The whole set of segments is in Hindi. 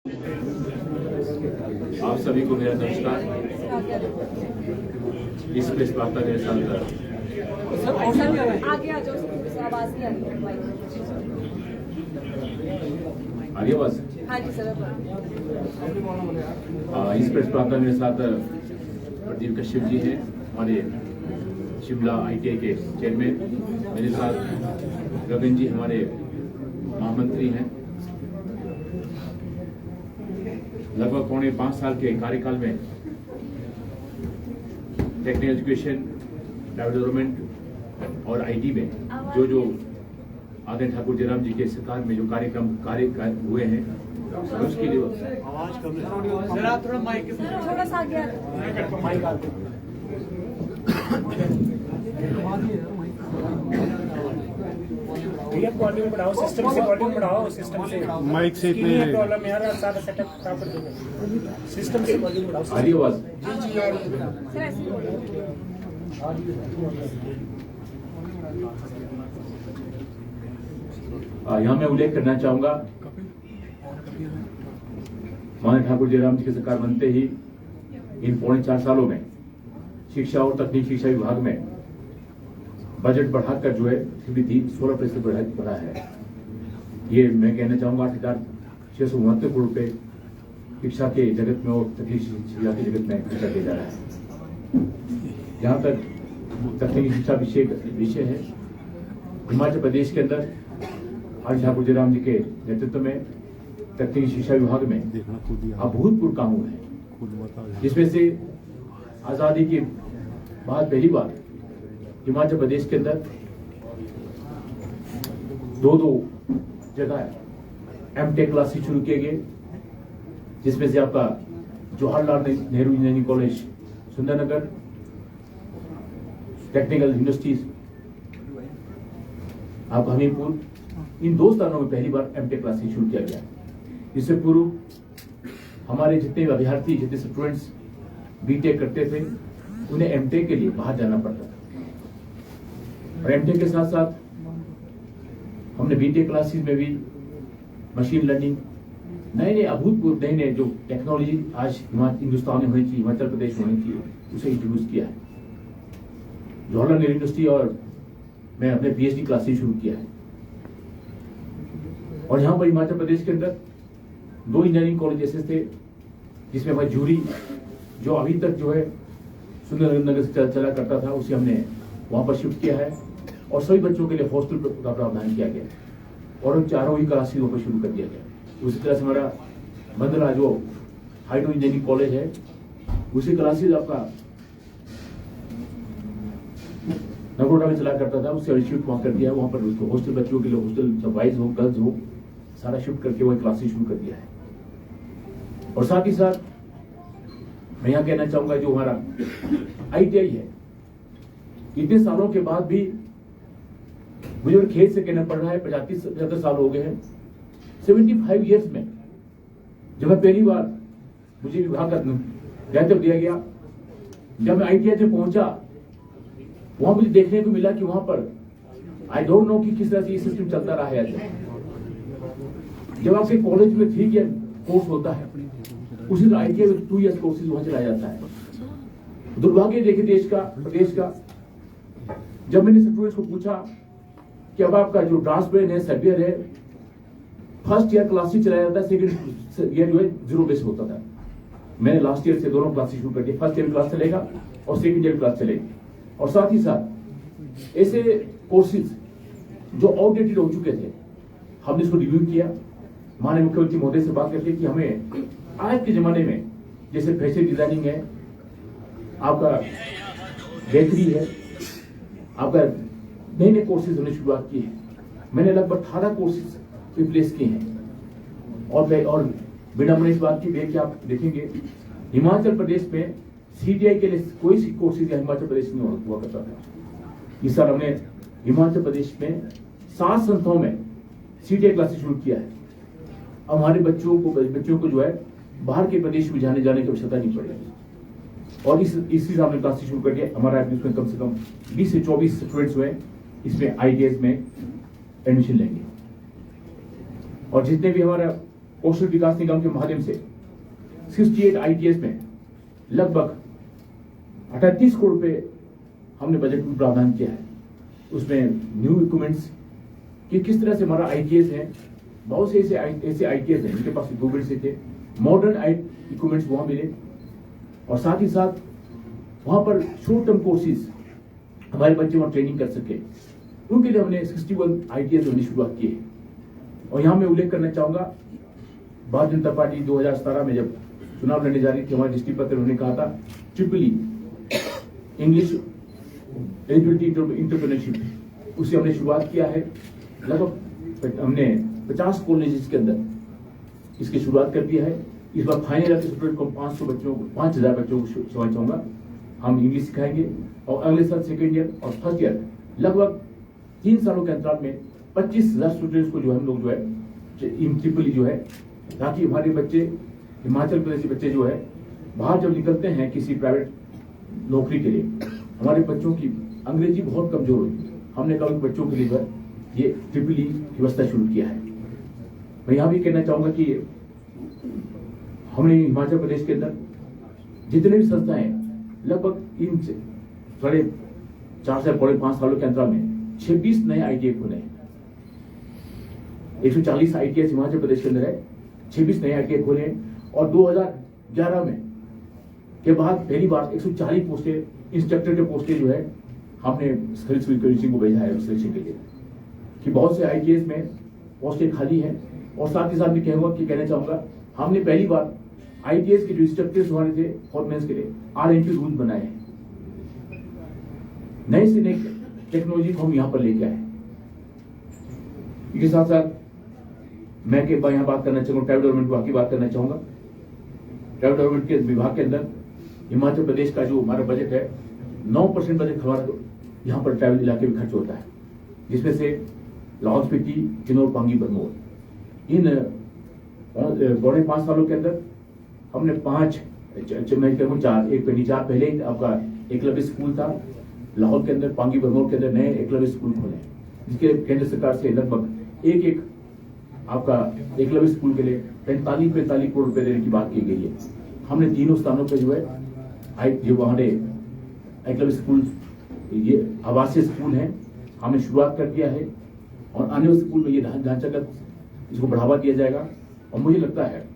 आप सभी को मेरा नमस्कार। इस प्रेस वार्ता के साथ आगे आ जाओ, आवाज नहीं आ रही। आगे बस। हाँ जी सर। इस प्रेस वार्ता मेरे साथ प्रदीप कश्यप जी हैं, हमारे शिमला ITI के चेयरमैन। मेरे साथ गगन जी हमारे महामंत्री हैं। लगभग 4.5 साल के कार्यकाल में टेक्निकल एजुकेशन, डेवलपमेंट और IT में जो आदरणीय ठाकुर जयराम जी के सरकार में जो कार्यक्रम हुए हैं, उसके लिए थोड़ा सा आगे भैया वॉल्यूम बढ़ाओ, सिस्टम से वॉल्यूम बढ़ाओ, सिस्टम से माइक से इतने प्रॉब्लम यार, सारा सेटअप प्रॉपर दो, सिस्टम से वॉल्यूम बढ़ाओ। आ रही आवाज। सर ऐसे बोलो। यहाँ मैं उल्लेख करना चाहूंगा, माननीय ठाकुर जयराम जी की सरकार बनते ही इन 4.5 सालों में शिक्षा और तकनीकी शिक्षा विभाग में बजट बढ़ाकर जो है सीधी 16% बढ़ा है। ये मैं कहना चाहूंगा 8,669 करोड़ रुपए शिक्षा के जगत में और तकनीकी शिक्षा के जगत में खर्चा किया जा रहा है। जहां तक तकनीकी शिक्षा विषय है, हिमाचल प्रदेश के अंदर आज ठाकुर जयराम जी के नेतृत्व में तकनीकी शिक्षा विभाग में अभूतपूर्व काम हुए हैं, जिसमें से आजादी के बाद पहली बार हिमाचल प्रदेश के अंदर दो जगह MTech क्लासेस शुरू किए गए, जिसमें से आपका Jawaharlal Nehru engineering college Sundarnagar, technical university आप हमीरपुर, इन 2 स्थानों में पहली बार MTech क्लासेस शुरू किया गया। इससे पूर्व हमारे जितने अभ्यर्थी, जितने स्टूडेंट्स BTech करते थे, उन्हें MTech के लिए बाहर जाना पड़ता था। और MTech के साथ साथ हमने BTech क्लासेस में भी मशीन लर्निंग, नए अभूतपूर्व नए जो टेक्नोलॉजी आज हिंदुस्तान में होनी चाहिए, हिमाचल प्रदेश में होनी चाहिए, उसे इंट्रोड्यूस किया है। जवाहरलाल नेहरू यूनिवर्सिटी और मैं अपने PhD क्लासेस शुरू किया है। और यहाँ पर हिमाचल प्रदेश के अंदर 2 इंजीनियरिंग कॉलेज ऐसे थे, जिसमें हमारी जूरी जो अभी तक जो है सुंदरनगर से चला करता था, उसे हमने वहां पर शिफ्ट किया है और सभी बच्चों के लिए हॉस्टल का प्रावधान किया गया और उन चारों ही क्लासेस वहां पर शुरू कर दिया गया। उसी तरह से हमारा मंदला जो हाइड्रो इंजीनियरिंग कॉलेज है, उसी क्लासेस आपका नगरोटा में चला करता था, उससे शिफ्ट वहां कर दिया है। वहां पर उसको हॉस्टल बच्चों के लिए हॉस्टल, सब बॉयज हो गर्ल्स हो, सारा शिफ्ट करके वही क्लासेस शुरू कर दिया है। और साथ ही साथ मैं यहाँ कहना चाहूंगा, जो हमारा ITI है, इतने सालों के बाद भी मुझे खेत से कहना पड़ रहा है, 75 साल हो गए हैं, 75 ईयर्स में जब मैं पहली बार मुझे विभाग का दायित्व दिया गया, जब मैं ITI से पहुंचा, वहां मुझे देखने को मिला कि वहां पर आई डोंट नो कि किस तरह से ये सिस्टम चलता रहा है। जब आपके कॉलेज में 3 ईयर कोर्स होता है, उसी तरह ITI में 2 ईयर कोर्सेज वहां चलाया जाता है। दुर्भाग्य देखे प्रदेश का, जब मैंने स्टूडेंट्स को पूछा कि अब आपका जो ड्राफ्टमैन है, सर्वेयर है, फर्स्ट ईयर क्लासेस चलाया जाता है, सेकंड ईयर जो है 0 बेस होता था। मैंने लास्ट ईयर से दोनों क्लासेस शुरू कर दिए, फर्स्ट ईयर क्लास चलेगा और सेकंड ईयर क्लास चलेगी। और साथ ही साथ ऐसे कोर्सेज जो आउटडेटेड हो चुके थे, हमने इसको रिव्यू किया, माननीय मुख्यमंत्री महोदय से बात करके कि हमें आज के जमाने में जैसे फैशन डिजाइनिंग है, आपका बेहतरी है, आपका नए कोर्सेज हमने शुरुआत की है। मैंने लगभग 18 कोर्सेज रिप्लेस किए हैं। और बिना मैंने इस बात की कि आप देखेंगे हिमाचल प्रदेश में CTI के लिए कोई कोर्सेज हिमाचल प्रदेश में हुआ करता था। इस साल हमने हिमाचल प्रदेश में 7 संस्थाओं में CTI क्लासेस शुरू किया है। अब हमारे बच्चों को जो है बाहर के प्रदेश में जाने की आवश्यकता नहीं पड़ेगी। और इसी साल हमने क्लासेस शुरू करके हमारा इसमें कम से कम 20 से 24 स्टूडेंट्स हुए इसमें ITIs में एडमिशन लेंगे। और जितने भी हमारा कौशल विकास निगम के माध्यम से 68 ITS में लगभग 38 करोड़ रुपए हमने बजट में प्रावधान किया है। उसमें न्यू इक्विपमेंट्स कि किस तरह से हमारा ITS है, बहुत से ऐसे ITS हैं जिनके पास इक्विपमेंट्स थे, मॉडर्न इक्विपमेंट्स वहां मिले और साथ ही साथ वहां पर शॉर्ट टर्म कोर्सेज हमारे बच्चे वहां ट्रेनिंग कर सके, उनके लिए हमने 61 ITS होने की शुरुआत की है। और यहां मैं उल्लेख करना चाहूंगा, भारतीय जनता पार्टी 2017 में जब चुनाव लड़ने जा रही थी, हमारे दृष्टि पत्र उन्होंने कहा था ट्रिपल इंग्लिश एलिजिबिलिटी इंटरप्रेन्योरशिप, उससे हमने शुरुआत किया है। लगभग हमने 50 कॉलेजेस के अंदर इसकी शुरुआत कर दिया है। इस बार फाइनल ईयर के स्टूडेंट को 5000 बच्चों को सिखाना चाहूंगा, हम इंग्लिश सिखाएंगे और अगले साल सेकेंड ईयर और फर्स्ट ईयर लगभग 3 सालों के अंतराल में 25,000 स्टूडेंट्स को जो हम लोग जो है ट्रिपल जो है, ताकि हमारे बच्चे हिमाचल प्रदेश के बच्चे जो है बाहर जब निकलते हैं किसी प्राइवेट नौकरी के लिए, हमारे बच्चों की अंग्रेजी बहुत कमजोर होती है। हमने कहा कि बच्चों के लिए ये ट्रिपल की व्यवस्था शुरू किया है। मैं यहां भी कहना चाहूंगा कि हमने हिमाचल प्रदेश के अंदर जितने भी संस्थाएं लगभग इन 4.5 से 5.5 सालों के अंतराल में 26 नए ITI खुले हैं। 140 ITS हिमाचल प्रदेश के अंदर है, 26 नए ITI खोले हैं और 2011 में के बाद पहली बार 140 पोस्टें इंस्ट्रक्टर के पोस्टें जो है हमने को भेजा है सिलेक्शन के लिए, कि बहुत से ITS में पोस्टें खाली हैं। और साथ ही साथ भी कहना चाहूंगा, हमने पहली बार ITS के जो इंस्ट्रक्टर्स हमारे थे फॉरमेंस के लिए RNT रूल बनाए हैं। नए से नई टेक्नोलॉजी को हम यहां पर लेके आए। इसके साथ साथ मैं यहां बात करना चाहूंगा, ट्राइबल डेवलपमेंट विभाग की बात करना चाहूंगा। ट्राइबल डेवलपमेंट के विभाग के अंदर हिमाचल प्रदेश का जो हमारा बजट है, 9% बजट हमारा यहाँ पर ट्राइबल इलाके में खर्च होता है, जिसमें से लाहौल स्पीति, किन्नौर, पांगी, भरमौर, इन 5.5 सालों के अंदर हमने 4 पहले आपका एकलव्य स्कूल था लाहौल के अंदर, पांगी भरमौर के अंदर नए एकलव्य स्कूल खोले, जिसके केंद्र सरकार से लगभग एक आपका एकलव्य स्कूल के लिए 45 करोड़ रुपए देने की बात की गई है। हमने तीनों स्थानों पर जो है जो हमारे एकलव्य स्कूल ये आवासीय स्कूल है, हमने शुरुआत कर दिया है और आने वाले स्कूल में ये ढांचागत इसको बढ़ावा दिया जाएगा। और मुझे लगता है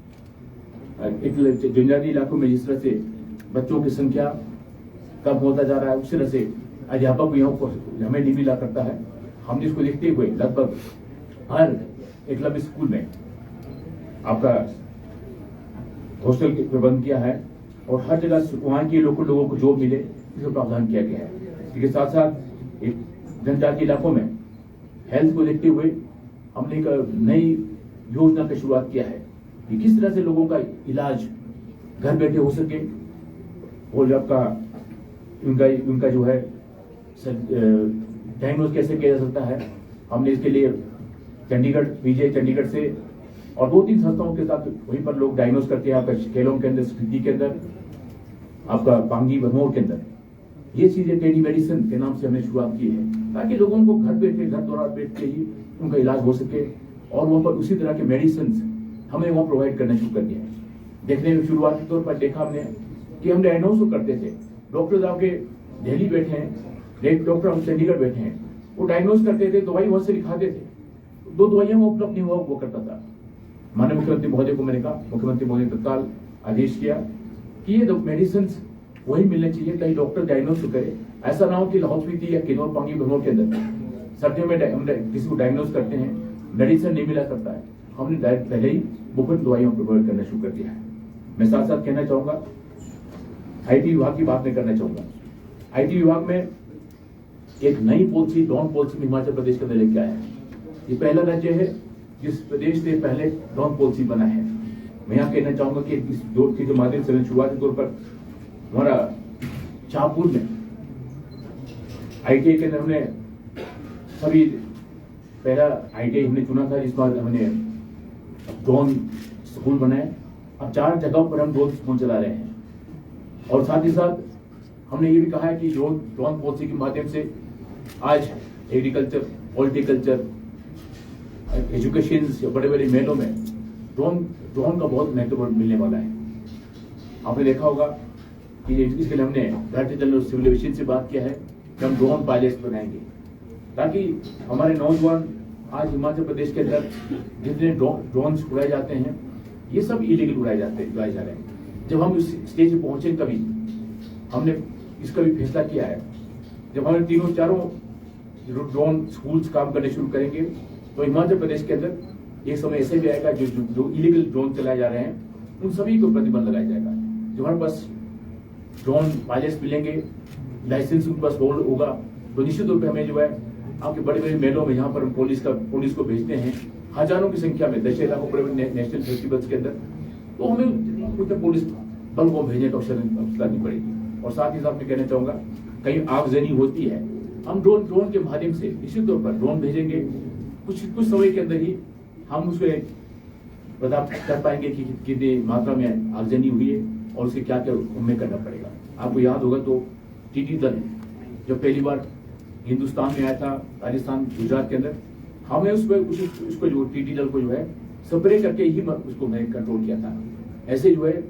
जनजातीय इलाकों में जिस तरह से बच्चों की संख्या कम होता जा रहा है, उस तरह से अध्यापक भी हमें नहीं मिला करता है। हमने इसको देखते हुए लगभग हर एकलव्य स्कूल में आपका हॉस्टल प्रबंध किया है और हर जगह वहां के लोगों को जॉब मिले, इसका प्रावधान किया गया है। इसके साथ साथ एक जनजातीय इलाकों में हेल्थ को देखते हुए हमने एक नई योजना की शुरुआत किया है कि किस तरह से लोगों का इलाज घर बैठे हो सके और आपका उनका जो है डायग्नोज कैसे किया जा सकता है। हमने इसके लिए चंडीगढ़ चंडीगढ़ से और 2-3 संस्थाओं के साथ वहीं पर लोग डायग्नोज करते हैं। आपका केलोंग के अंदर, स्पीति के अंदर, आपका पांगी भरमौर के अंदर ये चीजें टेली मेडिसिन के नाम से हमने शुरुआत की है, ताकि लोगों को घर द्वारा बैठ के ही उनका इलाज हो सके। और वहां पर उसी तरह के मेडिसिन हमें वहां प्रोवाइड करना शुरू कर दिया है। देखने में शुरुआती तौर पर देखा हमने कि हम डायग्नोज तो करते थे, डॉक्टर आपके दिल्ली बैठे हैं, डॉक्टर हम चंडीगढ़ बैठे हैं, वो डायग्नोज करते थे, दवाई वहां से लिखाते थे, 2 दवाइयां वो उपलब्ध नहीं हुआ वो करता था। माननीय मुख्यमंत्री महोदय को मैंने कहा, मुख्यमंत्री महोदय तत्काल आदेश किया कि ये मेडिसिन वही मिलने चाहिए, कहीं डॉक्टर डायग्नोज तो करे। ऐसा ना हो कि लाहौल स्पीति या किन्नौर, पांगी, भरमौर के अंदर सर्दियों में हम किसी को डायग्नोज करते हैं, मेडिसिन नहीं मिला करता है, हमने पहले ही मुफ्त दवाइयों को प्रोवाइड करना शुरू कर दिया है। मैं साथ साथ कहना चाहूंगा, IT विभाग की बात नहीं करना चाहूंगा। IT विभाग में एक नई policy, drone policy Himachal Pradesh के अंदर लेके आया है। ये पहला राज्य है जिस प्रदेश ने पहले ड्रोन पॉलिसी बना है। मैं यहाँ कहना चाहूंगा कि इस जोड़ के माध्यम से शुरुआती तौर पर हमारा शाहपुर में ITI के अंदर हमने सभी पहला ITI हमने चुना था, जिस बार हमने ड्रोन स्कूल बनाए। अब 4 जगहों पर हम ड्रोन स्कूल चला रहे हैं और साथ ही साथ हमने ये भी कहा है कि ड्रोन पॉलिसी के माध्यम से आज एग्रीकल्चर, हॉर्टिकल्चर, एजुकेशन, बड़े बड़े मेलों में ड्रोन ड्रोन का बहुत महत्वपूर्ण मिलने वाला है। आपने देखा होगा कि इसके लिए हमने डायरेक्टर जनरल सिविल एविएशन से बात किया है कि हम ड्रोन पायलट्स बनाएंगे, ताकि हमारे नौजवान आज हिमाचल प्रदेश के अंदर जितने ड्रोन्स उड़ाए जाते हैं ये सब इलीगल उड़ाए जा रहे हैं। जब हम इस स्टेज पे पहुंचे, कभी हमने इसका भी फैसला किया है, जब हमारे तीनों चारों ड्रोन स्कूल्स काम करने शुरू करेंगे तो हिमाचल प्रदेश के अंदर एक समय ऐसे भी आएगा जो इलीगल ड्रोन चलाए जा रहे हैं उन सभी को प्रतिबंध लगाया जाएगा। जो हमारे पास ड्रोन पायलट्स मिलेंगे, लाइसेंस उनके पास होल्ड होगा, तो निश्चित रूप से हमें जो है आपके बड़े बड़े मेलों में जहाँ पर हम पुलिस को भेजते हैं हजारों की संख्या में, दशहरा को बड़े नेशनल फेस्टिवल्स के अंदर, तो हमें उनके पुलिस बल को भेजने का आवश्यकता नहीं पड़ेगी। और साथ ही साथ मैं कहना चाहूंगा कहीं आगजनी होती है, हम ड्रोन के माध्यम से निश्चित तौर पर ड्रोन भेजेंगे, कुछ समय के अंदर ही हम उसको पता कर पाएंगे कि कितनी मात्रा में आगजनी हुई है और उससे क्या क्या हमें करना पड़ेगा। आपको याद होगा तो टीटी दल जब पहली बार हिंदुस्तान में आया था, राजस्थान गुजरात के अंदर, हमने उसको जो टीटी दल को जो है स्प्रे करके ही उसको मैंने कंट्रोल किया था। ऐसे जो है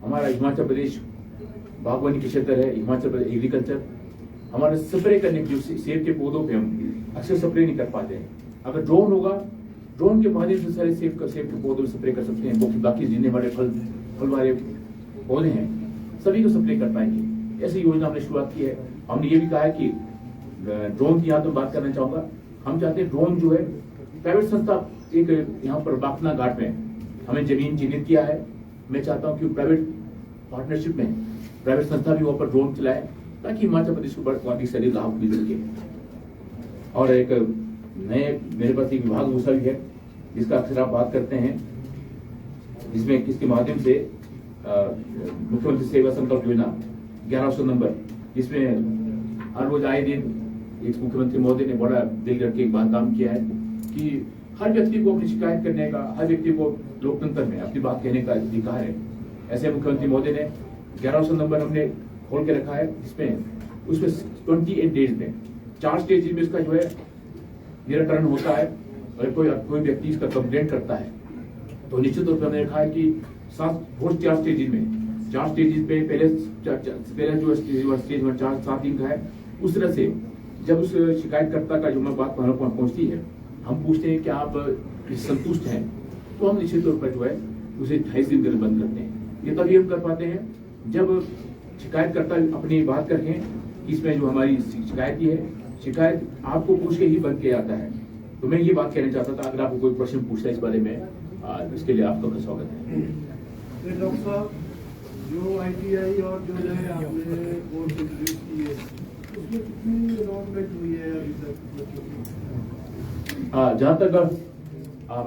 हमारा हिमाचल प्रदेश बागवानी के क्षेत्र है, हिमाचल प्रदेश एग्रीकल्चर, हमारे स्प्रे करने के जो सेब के पौधों पे हम अक्सर स्प्रे नहीं कर पाते हैं। अगर ड्रोन होगा, ड्रोन के माध्यम से सारे सेब के पौधों में स्प्रे कर सकते हैं, बाकी जितने बड़े फल वाले पौधे हैं सभी को स्प्रे कर पाएंगे। ऐसी योजना हमने शुरुआत की है। हमने ये भी कहा है कि ड्रोन की यहाँ तो बात करना चाहूंगा, हम चाहते हैं ड्रोन जो है प्राइवेट संस्था, एक यहाँ पर बाखना घाट में हमें जमीन चिन्हित किया है। मैं चाहता हूँ कि प्राइवेट पार्टनरशिप में प्राइवेट संस्था भी वहाँ पर ड्रोन चलाए ताकि हिमाचल प्रदेश को बड़ा सारी लाभ मिल सके। और एक नए मेरे पास एक विभाग दूसरा भी है जिसका अक्सर आप बात करते हैं, जिसमें इसके माध्यम से मुख्यमंत्री सेवा संकल्प योजना 1100 नंबर, जिसमें हर रोज आए दिन एक मुख्यमंत्री महोदय ने बड़ा दिल करके एक बात काम किया है कि हर व्यक्ति को अपनी शिकायत करने का, हर व्यक्ति को लोकतंत्र में अपनी बात कहने का अधिकार है। ऐसे मुख्यमंत्री महोदय ने 1100 नंबर हमने खोल के रखा है, जिसमें उसमें 28 डेज में 4 स्टेज में इसका जो है निराकरण होता है। और कोई व्यक्ति इसका कंप्लेंट करता है तो निश्चित रूप से हमने रखा है कि 4 स्टेज में 4 स्टेज पे पहले जो स्टेज 4-7 दिन का है, उस तरह से जब उस शिकायतकर्ता का जो बात पहुंचती है, हम पूछते हैं कि आप संतुष्ट हैं, तो हम निश्चित तौर पर जो है उसे 28 दिन के लिए बंद करते हैं। ये तभी हम कर पाते हैं जब शिकायतकर्ता अपनी बात करके इसमें जो हमारी शिकायत की है, शिकायत आपको पूछ के ही बंद किया जाता है। तो मैं ये बात कहना चाहता था, अगर आपको कोई प्रश्न पूछता है इस बारे में, इसके लिए आपका स्वागत है। डॉक्टर साहब, जो ITI और जो है आपने कोर्स इंट्रोड्यूस की है, उसमें कितनी एनरोलमेंट हुई है अभी तक? जहाँ तक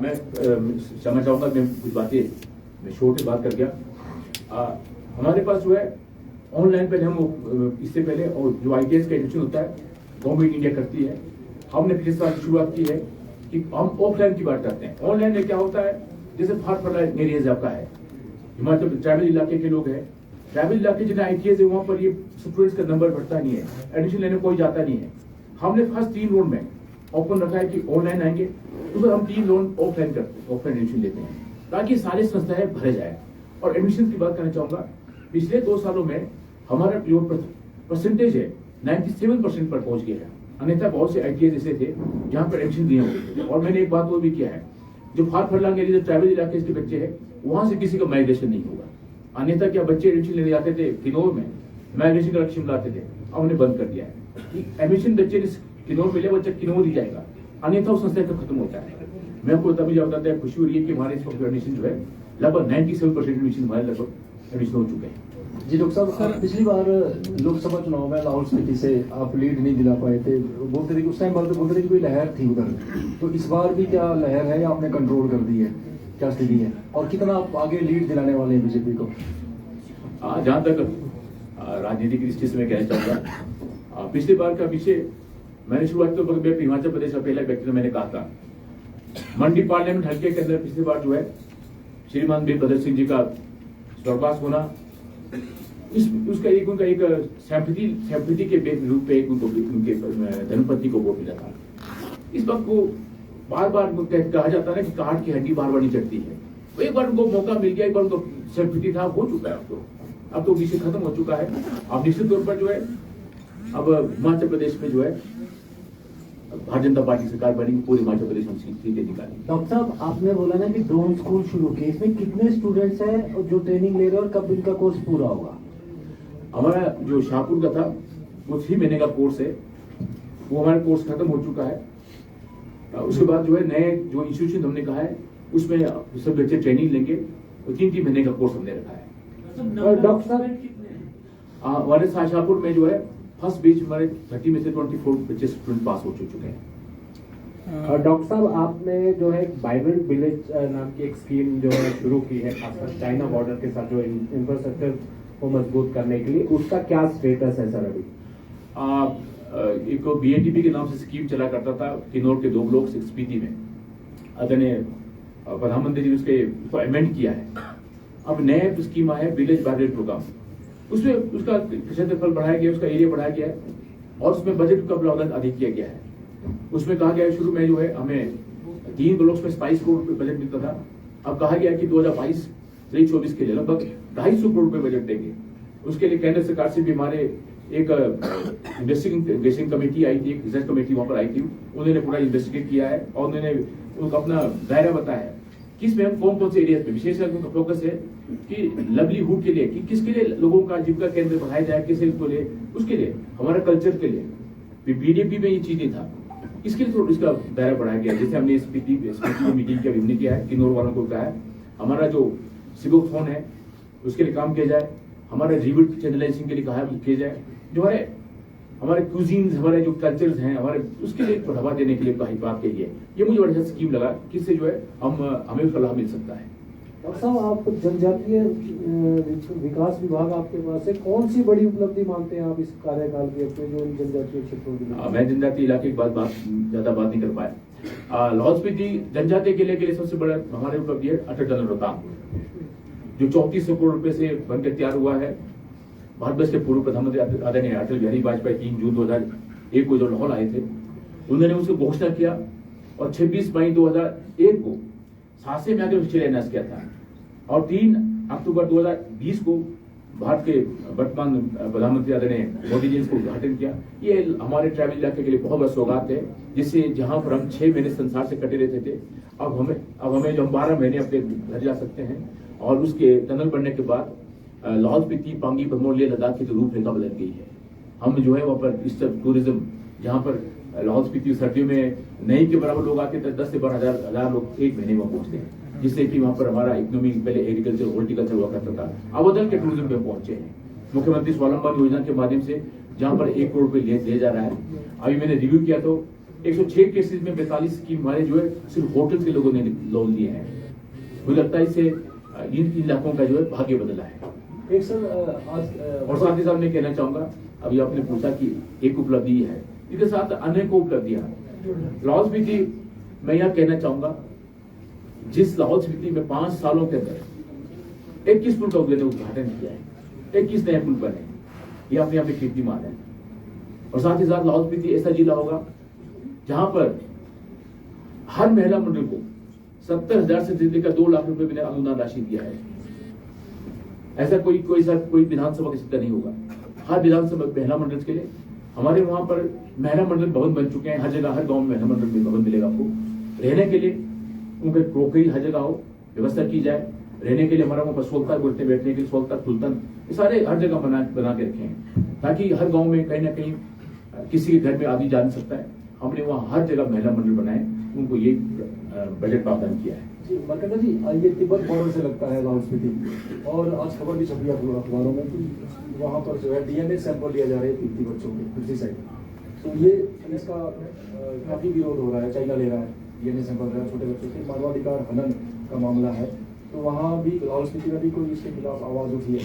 मैं क्षमा चाहूंगा, मैं कुछ बातें मैं शोर से बात कर गया। हमारे पास जो है ऑनलाइन पहले हम इससे पहले, और जो ITS का एडमिशन होता है गवर्नमेंट इंडिया करती है, हमने पिछले साल शुरुआत की है कि हम ऑफलाइन की बात करते हैं। ऑनलाइन में क्या होता है, जैसे फार एरियाज आपका है, हिमाचल ट्राइबल इलाके के लोग हैं, ट्राइबल इलाके जिन्हें ITS है वहाँ पर ये स्टूडेंट्स का नंबर बढ़ता नहीं है, एडमिशन लेने कोई जाता नहीं है। हमने फर्स्ट 3 राउंड में ओपन रखा है कि ऑनलाइन आएंगे, तो फिर हम 3 राउंड ऑफलाइन एडमिशन लेते हैं ताकि सारी संस्थाएं भरे जाए। और एडमिशन की बात करना चाहूंगा, पिछले 2 सालों में हमारा जो परसेंटेज है 97% पर पहुंच गया है। अन्यथा बहुत से ITS ऐसे थे जहाँ पर एडमिशन दिए होते थे। और मैंने एक बात वो भी किया है, जो फार एरिया ट्राइबल इलाके के बच्चे हैं वहां से किसी का माइग्रेशन नहीं होगा। अन्यथा क्या बच्चे एडमिशन लेने जाते थे किन्नौर में, माइग्रेशन का लक्ष्य लाते थे, अब उन्हें बंद कर दिया है। एडमिशन बच्चे किन्नौर मिले, बच्चा किन्नौर ही जाएगा, अन्यथा उस संस्था का खत्म होता है। मैं आपको तभी जब बताता है, खुशी हो रही है कि हमारे इस एडमिशन जो है लगभग 97% एडमिशन हमारे लगभग एडमिशन हो चुके हैं। जी डॉक्टर साहब, सर पिछली बार लोकसभा चुनाव में लाहौल स्पीति से आप लीड नहीं दिला पाए थे, बोलते थे कि उस टाइम बोलते थे कि कोई लहर थी उधर, तो इस बार भी क्या लहर है या आपने कंट्रोल कर दी है, क्या स्थिति है, और कितना आप आगे लीड दिलाने वाले हैं बीजेपी को? जहाँ तक राजनीति की दृष्टि से मैं कहना चाहूंगा, पिछली बार का विषय मैंने शुरुआत तो हिमाचल प्रदेश का पहला व्यक्ति मैंने कहा था, मंडी पार्लियामेंट हल्के के अंदर पिछली बार जो है श्रीमान वीरभद्र सिंह जी का स्वर्गवास होना, उसका उनका एक सैम्पति के रूप पे उनके धर्मपत्नी को वोट मिला था। इस वक्त को बार बार कहा जाता है कि काट की हड्डी बार बार नहीं चढ़ती है। तो एक बार उनको मौका मिल गया, एक बार उनको सर्टिफिकेट था, हो चुका है अब तो विषय खत्म हो चुका है। अब निश्चित तौर पर जो है अब हिमाचल प्रदेश में जो है भारतीय जनता पार्टी सरकार बनेगी, पूरे हिमाचल प्रदेश में सीटें निकालेंगे। डॉक्टर साहब, आपने बोला ना कि ड्रोन स्कूल शुरू किए, इसमें कितने स्टूडेंट्स हैं और जो ट्रेनिंग ले रहे हैं और कब इनका कोर्स पूरा होगा? हमारा जो शाहपुर का था वो 3 महीने का कोर्स है, वो हमारा कोर्स खत्म हो चुका है। उसके बाद जो है नए जो इंस्टीट्यूशन हमने कहा है उसमें सब बच्चे ट्रेनिंग लेंगे, और 3 महीने का कोर्स हमने रखा है। डॉक्टर साहब, हमारे शाहपुर में जो है फर्स्ट बेच हमारे 30 में से 24 बच्चे स्टूडेंट पास हो चुके हैं। और डॉक्टर साहब, आपने जो है वाइब्रेंट विलेज नाम की एक स्कीम जो है शुरू की है, खासकर चाइना बॉर्डर के साथ जो इंफ्रास्ट्रक्चर को मजबूत करने के लिए, उसका क्या स्टेटस है सर अभी? एक BATP के नाम से स्कीम चला करता था किन्नौर के 2 ब्लॉक स्पीति में। आदरणीय प्रधानमंत्री जी उसको अमेंड किया है। अब नया स्कीम आया है विलेज वाइब्रेंट प्रोग्राम, उसमें उसका क्षेत्रफल बढ़ाया गया, उसका एरिया बढ़ाया गया है, और उसमें बजट का प्रावधान अधिक किया गया है। उसमें कहा गया है शुरू में जो है हमें 3 ब्लॉक्स में 22 करोड़ रुपए बजट मिलता था, अब कहा गया कि 2022-23-24 के लिए लगभग 250 करोड़ रुपए बजट देंगे। उसके लिए केंद्र सरकार से भी हमारे एक इन्वेस्टिगेशन कमेटी आई थी, एक रिसर्च कमेटी वहां पर आई थी, उन्होंने पूरा इन्वेस्टिगेट किया है और उन्होंने उनको अपना दायरा बताया है कि इसमें हम कौन कौन से एरिया में विशेष उनका फोकस है कि लवलीहुड के लिए, कि किसके लिए लोगों का जीविका केंद्र बढ़ाया जाए, किसी को लिए, उसके लिए, हमारा कल्चर के लिए। BDP में ये चीजें था, इसके लिए थोड़ा इसका दायरा बढ़ाया गया। जैसे हमने स्पीति मीटिंग की हमने किया है, किन्नौर वालों को कहा है हमारा जो सिबोक फोन है उसके लिए काम किया जाए, हमारे रिवर चैनलाइजेशन के लिए कहा है किया जाए, जो है हमारे क्यूजीन्स, हमारे जो कल्चर्स हैं हमारे, उसके लिए बढ़ावा देने के लिए कही बात कही है। ये मुझे बड़ा अच्छा स्कीम लगा, किससे जो है हमें उसका लाभ मिल सकता है। डॉक्टर साहब, आप जनजातीय विकास विभाग आपके पास है, कौन सी बड़ी उपलब्धि मानते हैं आप इस कार्यकाल की अपने जो जनजातीय क्षेत्रों के लिए? मैं जनजातीय इलाके की ज्यादा बात नहीं कर पाया। लाहौल स्पीति जनजातीय किले के लिए सबसे बड़ा हमारे उपलब्धि है अटल टनल रोहतांग, जो 3400 करोड़ रुपए से बनकर तैयार हुआ है। भारत के पूर्व प्रधानमंत्री आदरणीय अटल बिहारी वाजपेयी 3 जून 2001 को जो लाहौल आए थे, उन्होंने उसको घोषणा किया और 26 मई 2001 को सासे में आकर शिलान्यास किया था, और 3 अक्टूबर 2020 को भारत के वर्तमान प्रधानमंत्री आदरणीय मोदी जी ने इसको उद्घाटन किया। ये हमारे ट्राइबल इलाके के लिए बहुत बड़ा सौगात है, जिससे जहां पर हम 6 महीने संसार से कटे रहते थे, अब हमें जो हम 12 महीने अपने घर जा सकते हैं। और उसके टनल बनने के बाद लाहौल स्पीति, पांगी, भरमौर, लेह लद्दाख की तो रूपरेखा बदल गई है। हम जो है वहाँ पर इस टूरिज्म, जहाँ पर लाहौल स्पीति सर्दियों में नहीं के बराबर लोग आते थे, 10 से 12 हजार लोग एक महीने में पहुंचते हैं, जिससे कि वहाँ पर हमारा इकोनॉमी पहले एग्रीकल्चर हॉर्टिकल्चर हुआ करता था, अब बदल के टूरिज्म पे पहुंचे हैं। मुख्यमंत्री स्वावलंबन योजना के माध्यम से जहाँ पर 1 करोड़ रुपए दिया जा रहा है। अभी मैंने रिव्यू किया तो 106 केसेज में 42 स्कीम हमारे जो है सिर्फ होटल के लोगों ने लोन लिए हैं। मुझे लगता है इससे इन इलाकों का जो है भाग्य बदला है। एक सर और साथ ही साथ मैं कहना चाहूंगा, अभी आपने पूछा कि एक उपलब्धि है, इसके साथ अनेकों उपलब्धियां। लाहौल स्पीति मैं यह कहना चाहूंगा, जिस लाहौल स्पीति में 5 सालों के अंदर 21 पुल का उद्घाटन किया है, 21 नए पुल बने, ये अपने आप में कीर्तिमान है। और साथ ही साथ लाहौल स्पीति ऐसा जिला होगा जहां पर हर महिला मंडल को 70,000 से लेकर 2 लाख रुपए मैंने अनुदान राशि दिया है। ऐसा कोई विधानसभा का क्षेत्र नहीं होगा। हर विधानसभा महिला मंडल के लिए हमारे वहां पर महिला मंडल भवन बन चुके हैं। हर जगह, हर गांव में महिला मंडल में भवन मिलेगा आपको। रहने के लिए उनके क्रोकरी हर जगह हो, व्यवस्था की जाए। रहने के लिए हमारा वहां पर सोलता बोलते, बैठने के लिए सोलता, तुलतन, ये सारे हर जगह बना के रखे हैं, ताकि हर गाँव में कहीं ना कहीं किसी के घर में आदमी जा नहीं सकता है। हमने वहाँ हर जगह महिला मंडल बनाए, उनको ये बजट प्रावधान किया है। जी मरकंडा जी, ये तिब्बत बॉर्डर से लगता है लाहौल स्पीति, और आज खबर भी छपी अखबारों में कि वहाँ पर जो है DNA सैंपल लिया जा रहा है 30 बच्चों के दूसरी साइड। तो ये इसका काफी विरोध हो रहा है, चाइना ले रहा है DNA सैंपल रहा है छोटे बच्चों के। मानवाधिकार हनन का मामला है, तो वहाँ भी लाहौल स्पीति में भी कोई इसके खिलाफ आवाज उठी है?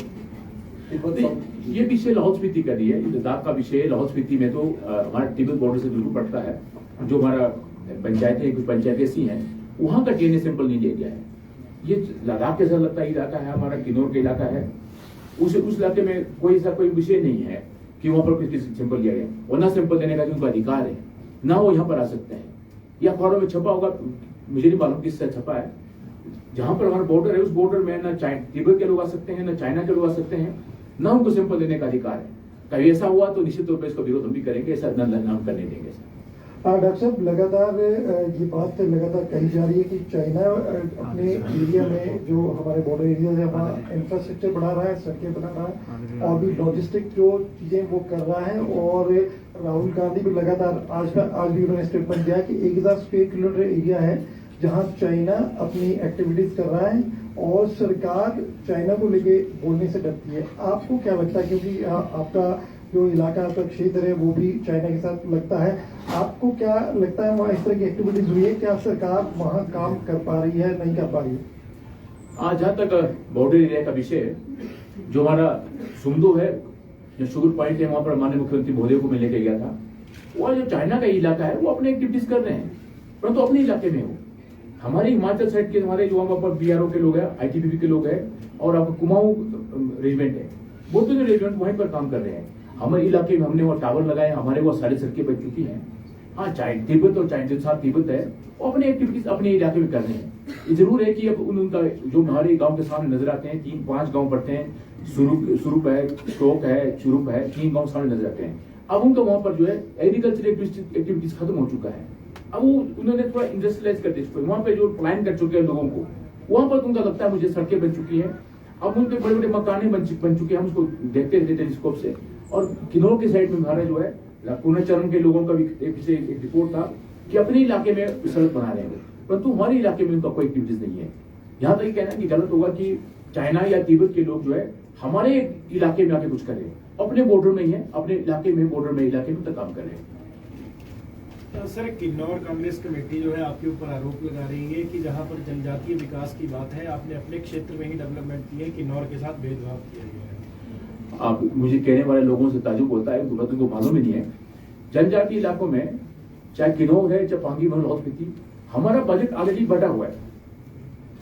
ये विषय लाहौल स्पीति का नहीं है, लद्दाख का विषय है। लाहौल स्पीति में तो हमारा तिब्बत बॉर्डर से बिल्कुल पड़ता है। जो हमारा पंचायतें, कुछ पंचायतें ऐसी हैं, वहां का DNA सैंपल नहीं लिया गया है। ये लद्दाख के साथ लगता इलाका है, हमारा किन्नौर का इलाका है, उस इलाके में कोई ऐसा कोई विषय नहीं है कि वहां पर किसी सैंपल लिया गया। वरना सैंपल देने का उनका अधिकार है ना, वो यहाँ पर आ सकते हैं। या अखबारों में छपा होगा, मुझे नहीं मालूम किससे छपा है, जहां पर हमारा बॉर्डर है उस बॉर्डर में ना तिब्बत के लोग आ सकते हैं, ना चाइना के लोग आ सकते हैं, ना उनको सैंपल देने का अधिकार है। कभी ऐसा हुआ तो निश्चित तौर पर इसका विरोध हम भी करेंगे, ऐसा हम करने देंगे सर। डॉक्टर साहब, लगातार ये बात लगातार कही जा रही है कि चाइना अपने एरिया में जो हमारे बॉर्डर एरिया है वहाँ इंफ्रास्ट्रक्चर बढ़ा रहा है, सड़कें बना रहा है और भी लॉजिस्टिक जो चीज़ें वो कर रहा है। और राहुल गांधी भी लगातार आज भी उन्होंने स्टेटमेंट दिया कि 1000 स्क्वायर किलोमीटर एरिया है जहाँ चाइना अपनी एक्टिविटीज कर रहा है और सरकार चाइना को लेके बोलने से डरती है। आपको क्या लगता है, क्योंकि आपका जो इलाका, आपका क्षेत्र है वो भी चाइना के साथ लगता है, आपको क्या लगता है वहाँ इस तरह की एक्टिविटीज हुई है, क्या सरकार वहाँ काम कर पा रही है, नहीं कर पा रही है? आज जहाँ तक बॉर्डर एरिया का विषय, जो हमारा सुमदो है, जो शुगर पॉइंट है, वहां पर माननीय मुख्यमंत्री महोदय को मैं लेके गया था। वो जो चाइना का इलाका है वो अपने एक्टिविटीज कर रहे हैं, परंतु अपने इलाके में हो। हमारे हिमाचल साइड के हमारे जो वहाँ पर BRO के लोग हैं, ITBP के लोग हैं और आपका कुमाऊं रेजिमेंट है, वो तो रेजिमेंट वहीं पर काम कर रहे हैं। हमारे इलाके में हमने वो टावर लगाए, हमारे वो सारी सड़कें बन चुकी हैं। हाँ, तिब्बत और चाइना जो साथ तिब्बत है वो अपने एक्टिविटीज अपने इलाके में कर रहे हैं। ये जरूर है कि अब उनका जो हमारे गांव के सामने नजर आते हैं, 3-5 गांव पड़ते हैं, सुरूप है, शोक है, चुरूप है, 3 गांव सामने नजर आते हैं। अब उनका वहां पर जो है एग्रीकल्चर एक्टिविटीज खत्म हो चुका है। अब वो उन्होंने थोड़ा इंडस्ट्रियलाइज कर दिया, वहां पे जो प्लान कर चुके हैं लोगों को, वहां पर उनका लगता है मुझे सड़कें बन चुकी है, अब उनके बड़े बड़े मकाने बन चुके हैं, हम उसको देखते रहते टेलीस्कोप से। और किन्नौर के साइड में हमारा जो है पुनर्चरण के लोगों का भी एक रिपोर्ट था कि अपने इलाके में सड़क बना रहे हैं, परंतु हमारे इलाके में उनका कोई एक्टिविटीज नहीं है। यहाँ तक कहना कि गलत होगा कि चाइना या तिब्बत के लोग जो है हमारे इलाके में आके कुछ करें, अपने बॉर्डर में ही है, अपने इलाके में बॉर्डर में इलाके में तक काम कर रहे हैं। सर, किन्नौर कांग्रेस कमेटी जो है आपके ऊपर आरोप लगा रही है कि जहां पर जनजातीय विकास की बात है, आपने अपने क्षेत्र में ही डेवलपमेंट की है, किन्नौर के साथ भेदभाव किया गया है। आप मुझे कहने वाले लोगों से ताजुब होता है, उनको मालूम ही नहीं है। जनजातीय इलाकों में चाहे किन्नौर है, चाहे पांगी महल, लाहौल स्पीति, हमारा बजट ऑलरेडी बढ़ा हुआ है।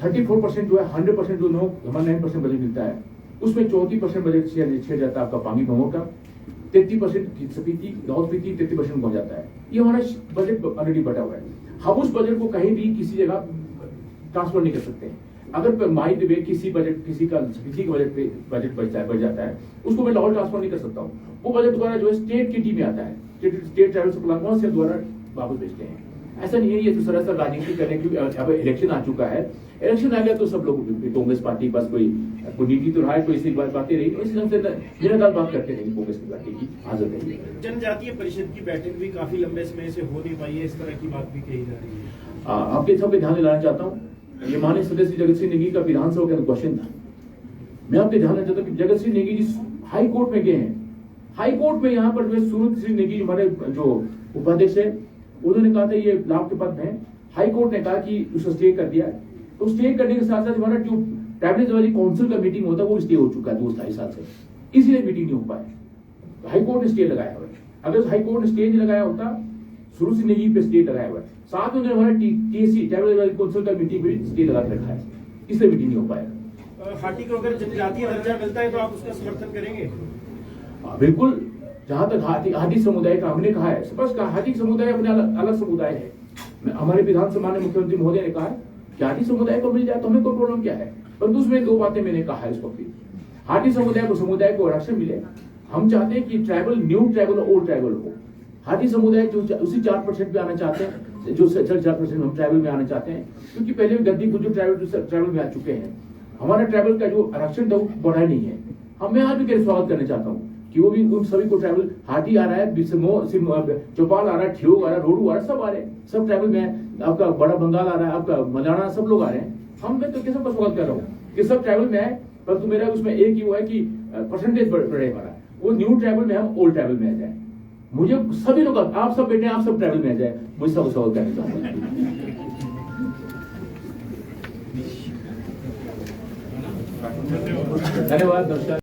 34% जो है 100% जो हमारा 9% बजट मिलता है, उसमें 34% बजट शेयर जाता है आपका पांगी महल का, 33% स्पीति, लाहौल स्पीति 33% पहुंच जाता है। ये हमारा बजट ऑलरेडी बढ़ा हुआ है। हम उस बजट को कहीं भी किसी जगह ट्रांसफर नहीं कर सकते। अगर माइंड वे किसी का बजट बढ़ जाता है, उसको मैं लाहौल ट्रांसफर नहीं कर सकता हूँ। वो बजट द्वारा जो है स्टेट की टीम में आता है, स्टेट ट्रैवल सप्लाई वहां से द्वारा वापस भेजते हैं। ऐसा नहीं है ये तो सरासर राजनीति करने की। अब इलेक्शन आ चुका है, इलेक्शन आ गया तो सब लोग कांग्रेस पार्टी पास कोई नीति तो रहा है, कोई इसी बातें रही, इस ढंग से निराधार बात करते रहे कांग्रेस की पार्टी की आदत है। जनजातीय परिषद की बैठक भी काफी लंबे समय से हो नहीं पाई है, इस तरह की बात भी कही जा रही है। आपके सबके ध्यान दिलाना चाहता हूँ, ये माननीय सदस्य जगत सिंह नेगी का विधानसभा के अंदर क्वेश्चन था। मैं आपके ध्यान देना चाहता हूँ कि जगत सिंह नेगी जी हाई कोर्ट में गए हैं। हाई कोर्ट में यहाँ पर जो सूरत सिंह नेगी हमारे जो उपाध्यक्ष है, उन्होंने कहा था ये लाभ के पद में। हाई कोर्ट ने कहा कि उसको स्टे कर दिया, तो स्टे करने के साथ साथ हमारा जो ट्राइबल वाली काउंसिल का मीटिंग होता है वो स्टे हो चुका है 2-2.5 साल से, इसीलिए मीटिंग नहीं हो पाया। हाई कोर्ट ने स्टे लगाया हुआ है। अगर हाई कोर्ट ने स्टे नहीं लगाया होता, सूरत सिंह नेगी पे स्टे लगाया हुआ है, साथ में हमारा TSC ट्राइबल वाली काउंसिल का मीटिंग भी स्टे लगा के रखा है, इसलिए मीटिंग नहीं हो पाया। हाटी को अगर जनजातीय दर्जा मिलता है तो आप उसका समर्थन करेंगे? बिल्कुल। जहां तक हाटी समुदाय का हमने कहा है, स्पष्ट कहा, हाटी समुदाय अपने अलग समुदाय है। हमारे विधानसभा में मुख्यमंत्री महोदय ने कहा है कि हाटी समुदाय को मिल जाए तो हमें कोई प्रॉब्लम क्या है, परंतु उसमें 2 बातें मैंने कहा है इस वक्त। हाटी समुदाय को आरक्षण मिले। हम चाहते हैं कि ट्राइबल, न्यू ट्राइबल और ओल्ड ट्राइबल हो। हाटी समुदाय जो उसी 4% पे आना चाहते हैं, जो 4% हम ट्राइबल में आना चाहते हैं, क्योंकि पहले भी गद्दी गुज्जर ट्राइबल में आ चुके हैं। हमारा ट्राइबल का जो आरक्षण था वो बढ़ा नहीं है। मैं आज भी स्वागत करना चाहता हूँ कि वो भी उन सभी को ट्राइबल, हाटी आ रहा है, चौपाल आ रहा है, ठियोग आ रहा है, रोडू आ रहा है, सब आ रहे हैं, सब ट्राइबल में। आपका बड़ा बंगाल आ रहा है, आपका मलाना, सब लोग आ रहे हैं। मैं तो किसी का स्वागत कर रहा हूँ कि सब ट्राइबल में है, परंतु मेरा उसमें एक ही वो है कि परसेंटेज बढ़े हमारा, वो न्यू ट्राइबल में हम ओल्ड ट्राइबल में आ जाए। मुझे सभी लोग, आप सब बेटे, आप सब ट्राइबल में आ जाए, मुझे सब स्वागत करना चाहूंगा। धन्यवाद, नमस्कार।